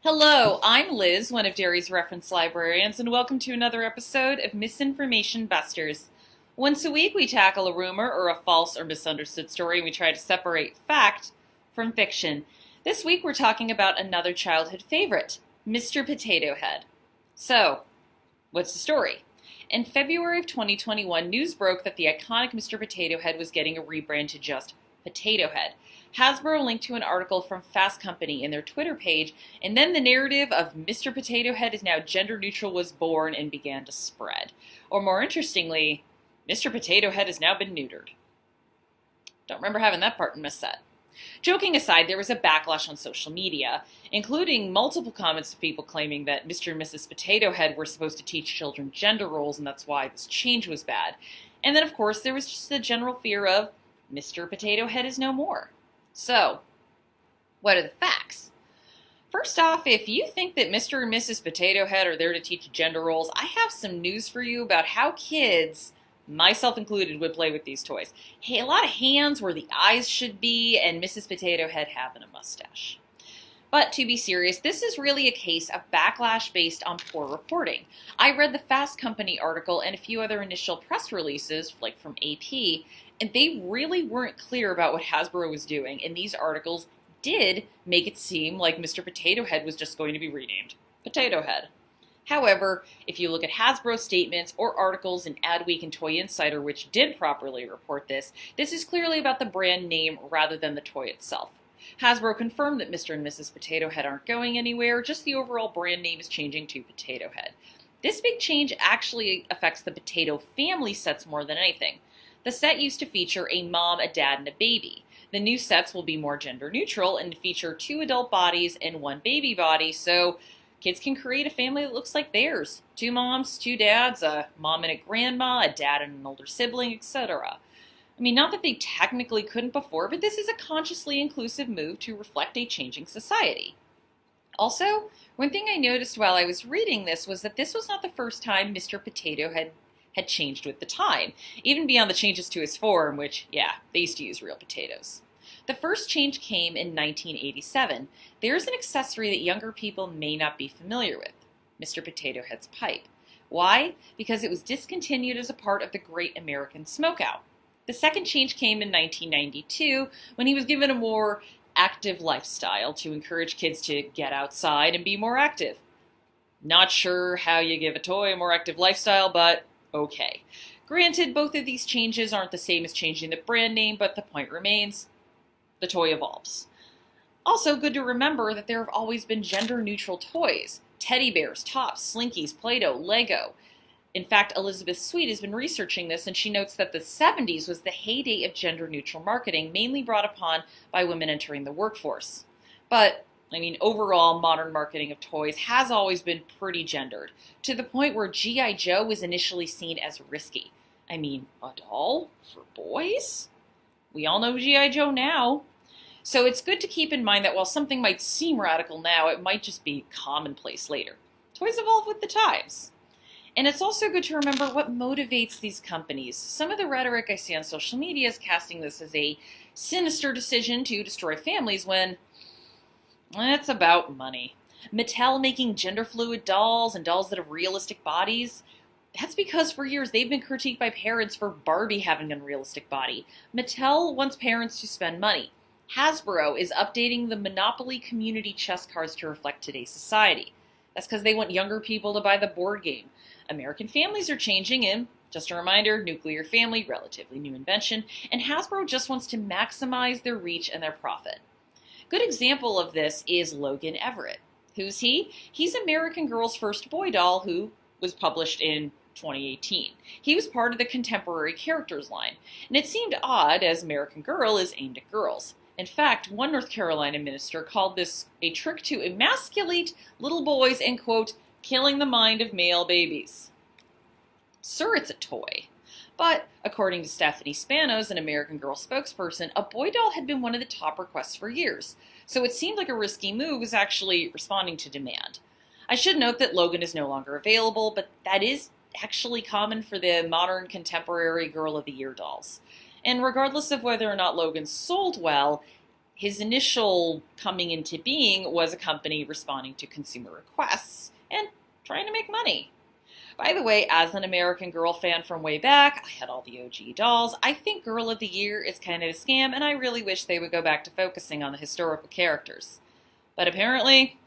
Hello, I'm Liz, one of Derry's reference librarians, and welcome to another episode of Misinformation Busters. Once a week, we tackle a rumor or a false or misunderstood story, and we try to separate fact from fiction. This week, we're talking about another childhood favorite, Mr. Potato Head. So, what's the story? In February of 2021, news broke that the iconic Mr. Potato Head was getting a rebrand to just Potato Head. Hasbro linked to an article from Fast Company in their Twitter page, and then the narrative of Mr. Potato Head is now gender neutral was born and began to spread. Or more interestingly, Mr. Potato Head has now been neutered. Don't remember having that part in my set. Joking aside, there was a backlash on social media, including multiple comments of people claiming that Mr. and Mrs. Potato Head were supposed to teach children gender roles, and that's why this change was bad. And then, of course, there was just the general fear of Mr. Potato Head is no more. So, what are the facts? First off, if you think that Mr. and Mrs. Potato Head are there to teach gender roles, I have some news for you about how kids, myself included, would play with these toys. Hey, a lot of hands where the eyes should be, and Mrs. Potato Head having a mustache. But to be serious, this is really a case of backlash based on poor reporting. I read the Fast Company article and a few other initial press releases, like from AP, and they really weren't clear about what Hasbro was doing, and these articles did make it seem like Mr. Potato Head was just going to be renamed Potato Head. However, if you look at Hasbro statements or articles in Adweek and Toy Insider, which did properly report this is clearly about the brand name rather than the toy itself. Hasbro confirmed that Mr. and Mrs. Potato Head aren't going anywhere, just the overall brand name is changing to Potato Head. This big change actually affects the Potato family sets more than anything. The set used to feature a mom, a dad, and a baby. The new sets will be more gender neutral and feature 2 adult bodies and 1 baby body, so kids can create a family that looks like theirs. 2 moms, 2 dads, a mom and a grandma, a dad and an older sibling, etc. I mean, not that they technically couldn't before, but this is a consciously inclusive move to reflect a changing society. Also, one thing I noticed while I was reading this was that this was not the first time Mr. Potato Head had changed with the time, even beyond the changes to his form, which, yeah, they used to use real potatoes. The first change came in 1987. There's an accessory that younger people may not be familiar with, Mr. Potato Head's pipe. Why? Because it was discontinued as a part of the Great American Smokeout. The second change came in 1992 when he was given a more active lifestyle to encourage kids to get outside and be more active. Not sure how you give a toy a more active lifestyle, but okay. Granted, both of these changes aren't the same as changing the brand name, but the point remains, the toy evolves. Also, good to remember that there have always been gender-neutral toys. Teddy bears, tops, slinkies, Play-Doh, Lego. In fact, Elizabeth Sweet has been researching this, and she notes that the 70s was the heyday of gender-neutral marketing, mainly brought upon by women entering the workforce. But, overall, modern marketing of toys has always been pretty gendered, to the point where G.I. Joe was initially seen as risky. A doll for boys? We all know G.I. Joe now. So it's good to keep in mind that while something might seem radical now, it might just be commonplace later. Toys evolve with the times. And it's also good to remember what motivates these companies. Some of the rhetoric I see on social media is casting this as a sinister decision to destroy families when it's about money. Mattel making gender-fluid dolls and dolls that have realistic bodies, that's because for years they've been critiqued by parents for Barbie having an unrealistic body. Mattel wants parents to spend money. Hasbro is updating the Monopoly community chess cards to reflect today's society. That's because they want younger people to buy the board game. American families are changing, and just a reminder, nuclear family, relatively new invention, and Hasbro just wants to maximize their reach and their profit. Good example of this is Logan Everett. Who's he? He's American Girl's first boy doll who was published in 2018. He was part of the Contemporary Characters line, and it seemed odd as American Girl is aimed at girls. In fact, one North Carolina minister called this a trick to emasculate little boys and, quote, killing the mind of male babies. Sure, it's a toy. But, according to Stephanie Spanos, an American Girl spokesperson, a boy doll had been one of the top requests for years. So it seemed like a risky move was actually responding to demand. I should note that Logan is no longer available, but that is actually common for the modern contemporary Girl of the Year dolls. And regardless of whether or not Logan sold well, His initial coming into being was a company responding to consumer requests and trying to make money. By the way, as an American Girl fan from way back, I had all the OG dolls. I think Girl of the Year is kind of a scam, and I really wish they would go back to focusing on the historical characters. But apparently,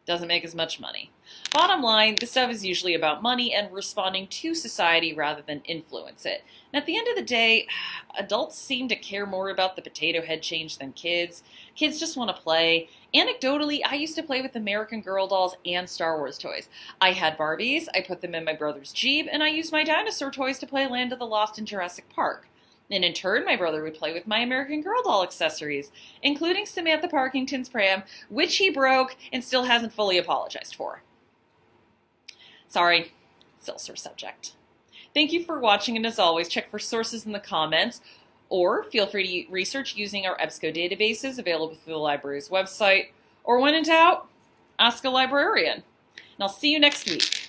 doesn't make as much money. Bottom line, this stuff is usually about money and responding to society rather than influence it. And at the end of the day, adults seem to care more about the potato head change than kids. Kids just want to play. Anecdotally, I used to play with American Girl dolls and Star Wars toys. I had Barbies, I put them in my brother's Jeep, and I used my dinosaur toys to play Land of the Lost and Jurassic Park. And in turn, my brother would play with my American Girl doll accessories, including Samantha Parkington's pram, which he broke and still hasn't fully apologized for. Sorry, still sore subject. Thank you for watching, and as always, check for sources in the comments, or feel free to research using our EBSCO databases available through the library's website, or when in doubt, ask a librarian. And I'll see you next week.